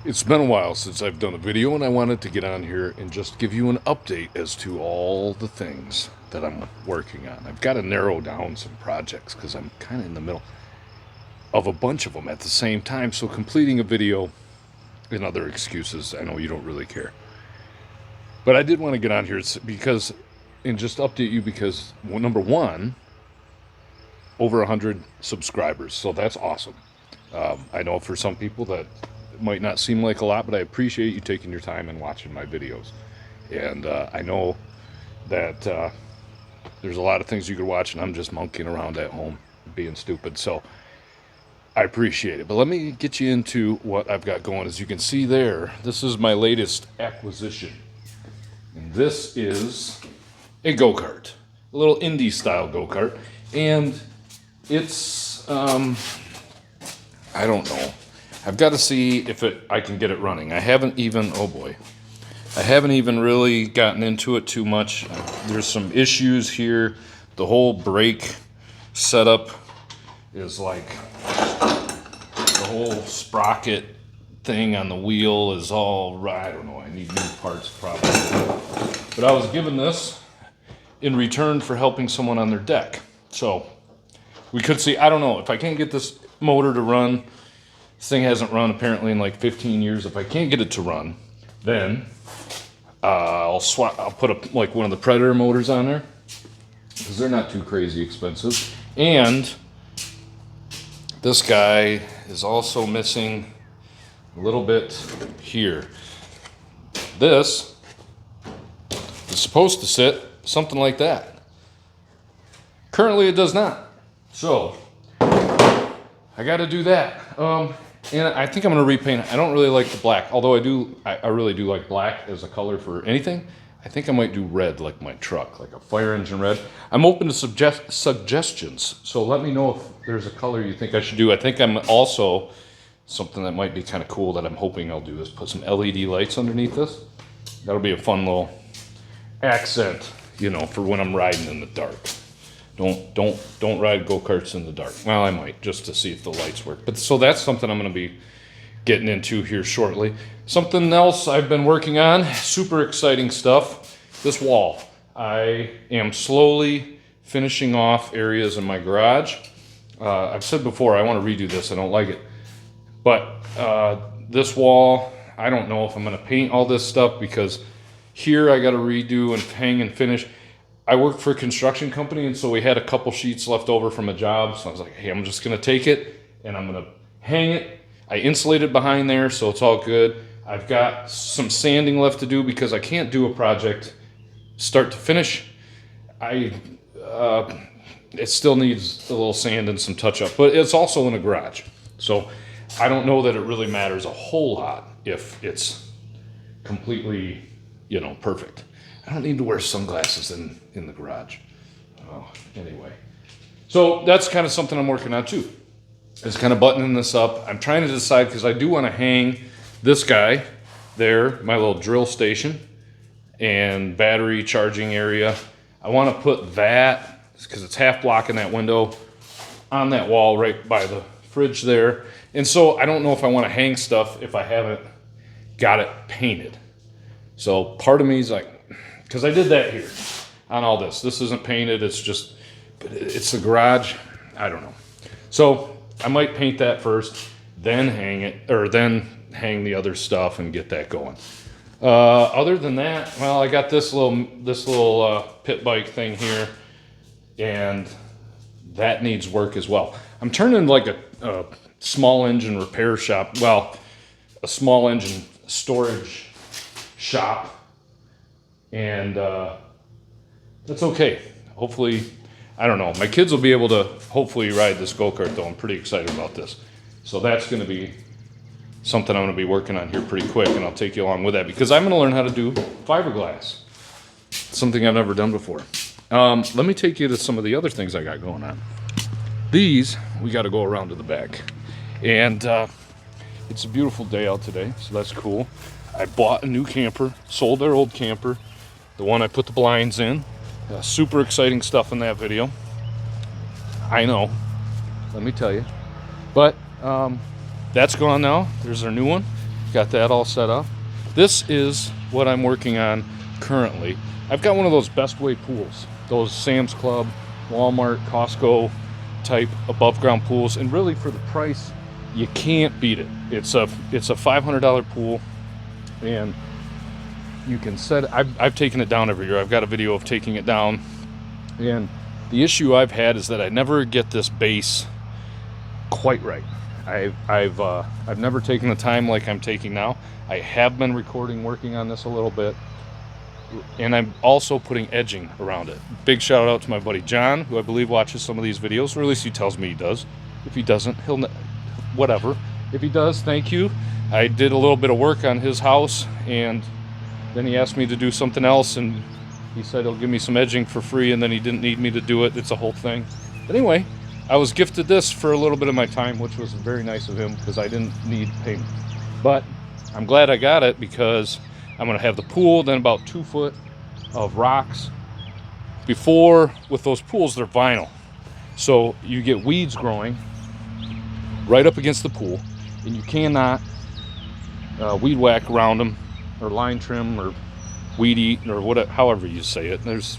It's been a while since I've done a video, and I wanted to get on here and just give you an update as to all the things that I'm working on. I've got to narrow down some projects because I'm kind of in the middle of a bunch of them at the same time. So completing a video and other excuses, I know you don't really care. But I did want to get on here because, and just update you because, well, number one, over 100 subscribers. So that's awesome. I know for some people that might not seem like a lot, but I appreciate you taking your time and watching my videos. And I know that there's a lot of things you could watch, and I'm just monkeying around at home being stupid. So I appreciate it. But let me get you into what I've got going. As you can see there, this is my latest acquisition. And this is a go-kart, a little indie style go-kart. And it's, I don't know. I've got to see if I can get it running. I haven't even, oh boy, I haven't even really gotten into it too much. There's some issues here. The whole brake setup is like, the whole sprocket thing on the wheel is all, I don't know, I need new parts probably. But I was given this in return for helping someone on their deck. So we could see, I don't know, if I can't get this motor to run. This thing hasn't run apparently in like 15 years. If I can't get it to run, then I'll put like one of the Predator motors on there because they're not too crazy expensive. And this guy is also missing a little bit here. This is supposed to sit something like that. Currently it does not. So I got to do that. And I think I'm going to repaint it. I don't really like the black, although I really do like black as a color for anything. I think I might do red like my truck, like a fire engine red. I'm open to suggestions, so let me know if there's a color you think I should do. I think I'm also, something that might be kind of cool that I'm hoping I'll do is put some LED lights underneath this. That'll be a fun little accent, for when I'm riding in the dark. Don't ride go-karts in the dark. Well, I might, just to see if the lights work. But so that's something I'm going to be getting into here shortly. Something else I've been working on, super exciting stuff. This wall. I am slowly finishing off areas in my garage. I've said before, I want to redo this. I don't like it. But this wall, I don't know if I'm going to paint all this stuff because here I got to redo and hang and finish. I work for a construction company, and so we had a couple sheets left over from a job. So I was like, hey, I'm just going to take it, and I'm going to hang it. I insulated behind there, so it's all good. I've got some sanding left to do because I can't do a project start to finish. It still needs a little sand and some touch-up, but it's also in a garage. So I don't know that it really matters a whole lot if it's completely, perfect. I don't need to wear sunglasses in the garage. Oh, anyway. So that's kind of something I'm working on too. Is kind of buttoning this up. I'm trying to decide because I do want to hang this guy there, my little drill station and battery charging area. I want to put that, because it's half blocking that window, on that wall right by the fridge there. And so I don't know if I want to hang stuff if I haven't got it painted. So part of me is like, because I did that here on all this. This isn't painted, but it's the garage. I don't know. So I might paint that first, then hang it, or then hang the other stuff and get that going. Other than that, well, I got this little pit bike thing here, and that needs work as well. I'm turning like a small engine repair shop, well, a small engine storage shop. And that's okay. Hopefully, I don't know. My kids will be able to hopefully ride this go-kart though. I'm pretty excited about this. So that's going to be something I'm going to be working on here pretty quick, and I'll take you along with that because I'm going to learn how to do fiberglass. Something I've never done before. Let me take you to some of the other things I got going on. These, we got to go around to the back. And it's a beautiful day out today, so that's cool. I bought a new camper, sold our old camper. The one I put the blinds in. Super exciting stuff in that video. I know, let me tell you. But that's gone now. There's our new one. Got that all set up. This is what I'm working on currently. I've got one of those Best Way pools, those Sam's Club, Walmart, Costco type above ground pools, and really for the price, you can't beat it. It's a $500 pool, and you can set it. I've taken it down every year. I've got a video of taking it down, and the issue I've had is that I never get this base quite right. I've never taken the time like I'm taking now. I have been recording, working on this a little bit, and I'm also putting edging around it. Big shout out to my buddy John, who I believe watches some of these videos, or at least he tells me he does. If he doesn't, whatever. If he does, thank you. I did a little bit of work on his house, and then he asked me to do something else, and he said he'll give me some edging for free, and then he didn't need me to do it. It's a whole thing. But anyway, I was gifted this for a little bit of my time, which was very nice of him because I didn't need payment. But I'm glad I got it because I'm going to have the pool, then about 2 foot of rocks. Before, with those pools, they're vinyl. So you get weeds growing right up against the pool, and you cannot weed whack around them or line trim or weed eat or whatever, however you say it. There's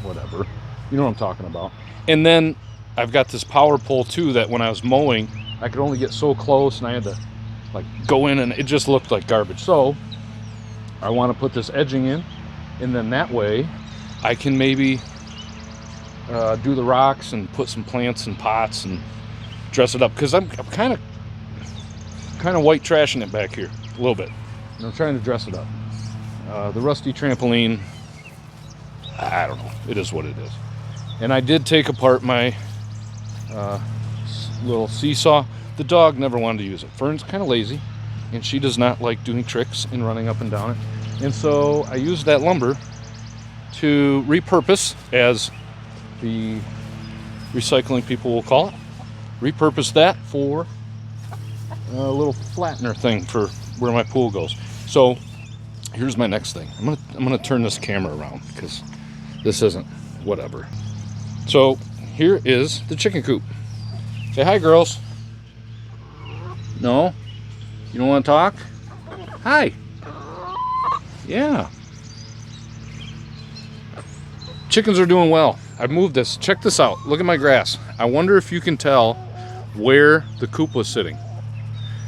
whatever. You know what I'm talking about. And then I've got this power pole too that when I was mowing, I could only get so close and I had to like go in and it just looked like garbage. So I want to put this edging in, and then that way I can maybe do the rocks and put some plants in pots and dress it up, because I'm kind of white trashing it back here a little bit, and I'm trying to dress it up. The rusty trampoline, I don't know, it is what it is. And I did take apart my little seesaw. The dog never wanted to use it. Fern's kind of lazy, and she does not like doing tricks and running up and down it. And so I used that lumber to repurpose, as the recycling people will call it, repurpose that for a little flattener thing for where my pool goes. So here's my next thing. I'm gonna turn this camera around because this isn't whatever. So here is the chicken coop. Say hi, girls. No? You don't want to talk? Hi. Yeah. Chickens are doing well. I've moved this. Check this out. Look at my grass. I wonder if you can tell where the coop was sitting.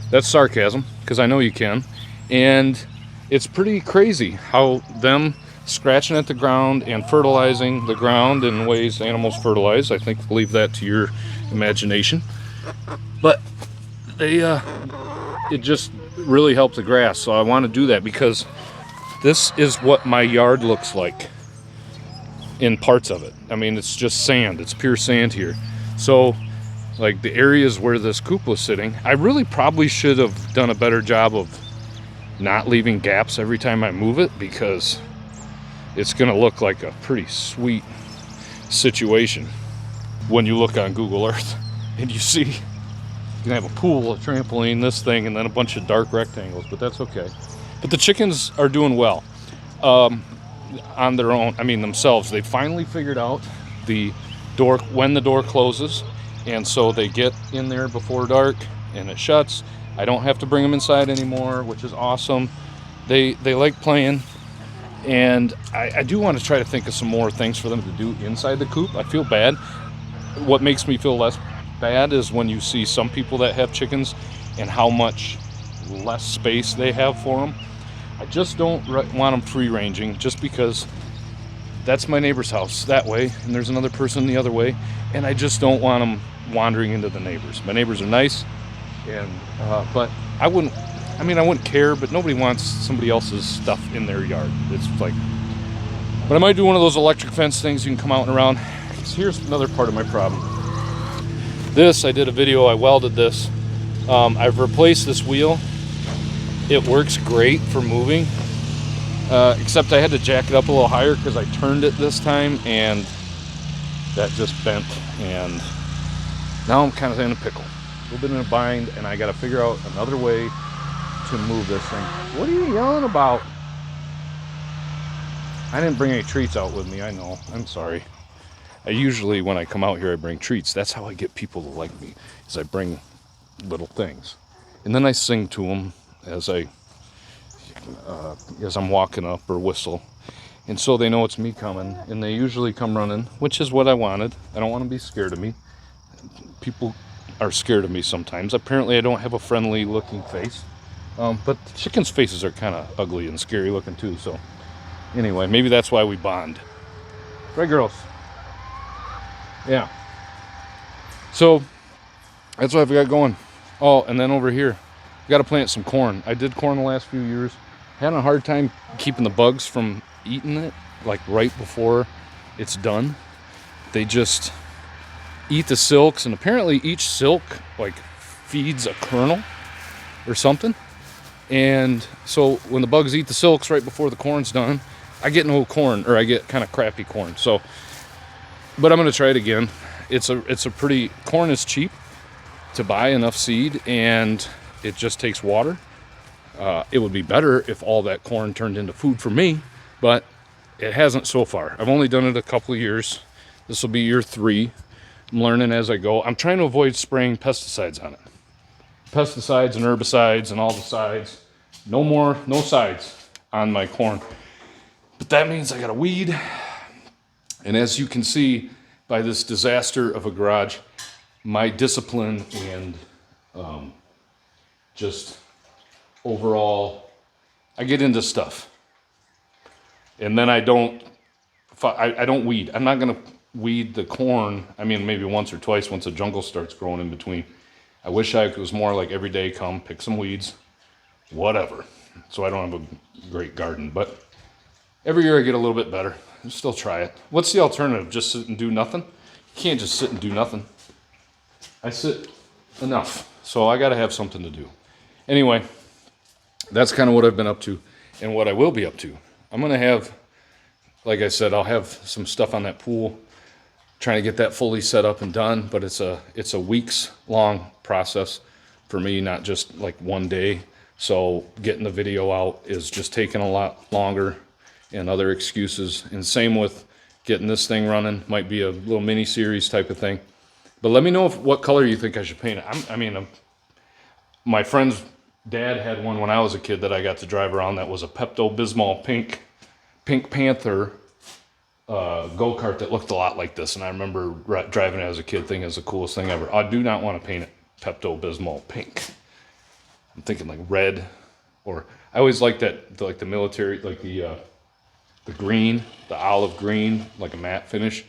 That's sarcasm, because I know you can. And it's pretty crazy how them scratching at the ground and fertilizing the ground in ways animals fertilize. I think leave that to your imagination. But they it just really helped the grass. So I want to do that because this is what my yard looks like in parts of it. I mean, it's just sand. It's pure sand here. So like the areas where this coop was sitting, I really probably should have done a better job of not leaving gaps every time I move it, because it's going to look like a pretty sweet situation when you look on Google Earth and you see you can have a pool, a trampoline, this thing, and then a bunch of dark rectangles, but that's okay. But the chickens are doing well on their own, I mean themselves. They finally figured out the door, when the door closes, and so they get in there before dark and it shuts. I don't have to bring them inside anymore, which is awesome. They like playing, and I do want to try to think of some more things for them to do inside the coop. I feel bad. What makes me feel less bad is when you see some people that have chickens and how much less space they have for them. I just don't want them free ranging, just because that's my neighbor's house that way, and there's another person the other way, and I just don't want them wandering into the neighbors. My neighbors are nice, and but I wouldn't care, but nobody wants somebody else's stuff in their yard. It's like, but I might do one of those electric fence things you can come out and around. So here's another part of my problem. This, I did a video, I welded this. I've replaced this wheel. It works great for moving, except I had to jack it up a little higher because I turned it this time and that just bent, and now I'm kind of in a pickle. A little bit in a bind, and I got to figure out another way to move this thing. What are you yelling about? I didn't bring any treats out with me, I know. I'm sorry. I usually, when I come out here, I bring treats. That's how I get people to like me, is I bring little things. And then I sing to them as I'm walking up, or whistle. And so they know it's me coming, and they usually come running, which is what I wanted. I don't want to be scared of me. People are scared of me sometimes. Apparently I don't have a friendly looking face. But chickens' faces are kind of ugly and scary looking too, so anyway, maybe that's why we bond. Right, girls? Yeah. So that's what I've got going. Oh, and then over here, got to plant some corn. I did corn the last few years. Had a hard time keeping the bugs from eating it, like right before it's done. They just eat the silks, and apparently each silk like feeds a kernel or something. And so when the bugs eat the silks right before the corn's done, I get no corn, or I get kind of crappy corn. So, but I'm gonna try it again. It's a pretty, corn is cheap to buy, enough seed, and it just takes water. It would be better if all that corn turned into food for me, but it hasn't so far. I've only done it a couple of years. This will be year 3. I'm learning as I go. I'm trying to avoid spraying pesticides on it. Pesticides and herbicides and all the sides. No sides on my corn. But that means I got to weed. And as you can see by this disaster of a garage, my discipline and just overall, I get into stuff. And then I don't weed. I'm not going to weed the corn. I mean, maybe once or twice once the jungle starts growing in between. I wish I was more like every day, come pick some weeds, whatever. So I don't have a great garden, but every year I get a little bit better. I'll still try it. What's the alternative? Just sit and do nothing? You can't just sit and do nothing. I sit enough, so I got to have something to do. Anyway, that's kind of what I've been up to and what I will be up to. I'm going to have, like I said, I'll have some stuff on that pool, trying to get that fully set up and done, but it's a weeks long process for me, not just like one day. So getting the video out is just taking a lot longer, and other excuses. And same with getting this thing running. Might be a little mini series type of thing. But let me know what color you think I should paint it. My friend's dad had one when I was a kid that I got to drive around that was a Pepto-Bismol Pink Panther go-kart that looked a lot like this, and I remember driving it as a kid thinking it was the coolest thing ever. I do not want to paint it Pepto-Bismol pink. I'm thinking like red, or I always like that, like the military, like the green, the olive green, like a matte finish.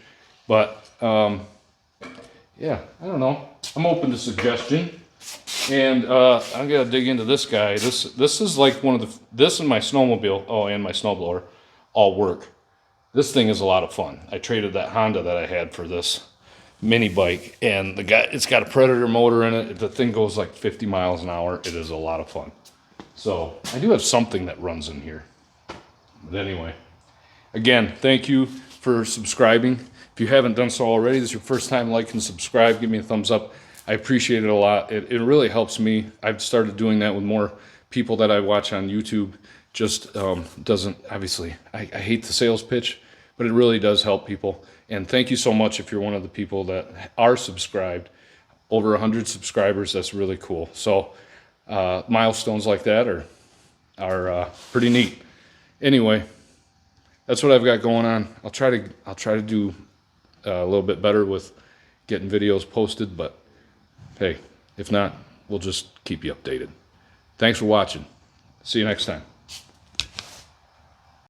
But yeah, I don't know. I'm open to suggestion. And I'm gonna dig into this guy. This is like one of the, this and my snowmobile, oh, and my snowblower all work. This thing is a lot of fun. I traded that Honda that I had for this mini bike, and it's got a Predator motor in it. The thing goes like 50 miles an hour. It is a lot of fun. So I do have something that runs in here. But anyway, again, thank you for subscribing. If you haven't done so already, this is your first time, like and subscribe. Give me a thumbs up. I appreciate it a lot. It really helps me. I've started doing that with more people that I watch on YouTube. Just doesn't, obviously, I hate the sales pitch, but it really does help people. And thank you so much if you're one of the people that are subscribed. Over 100 subscribers, that's really cool. So milestones like that are pretty neat. Anyway, that's what I've got going on. I'll try to do a little bit better with getting videos posted, but hey, if not, we'll just keep you updated. Thanks for watching. See you next time.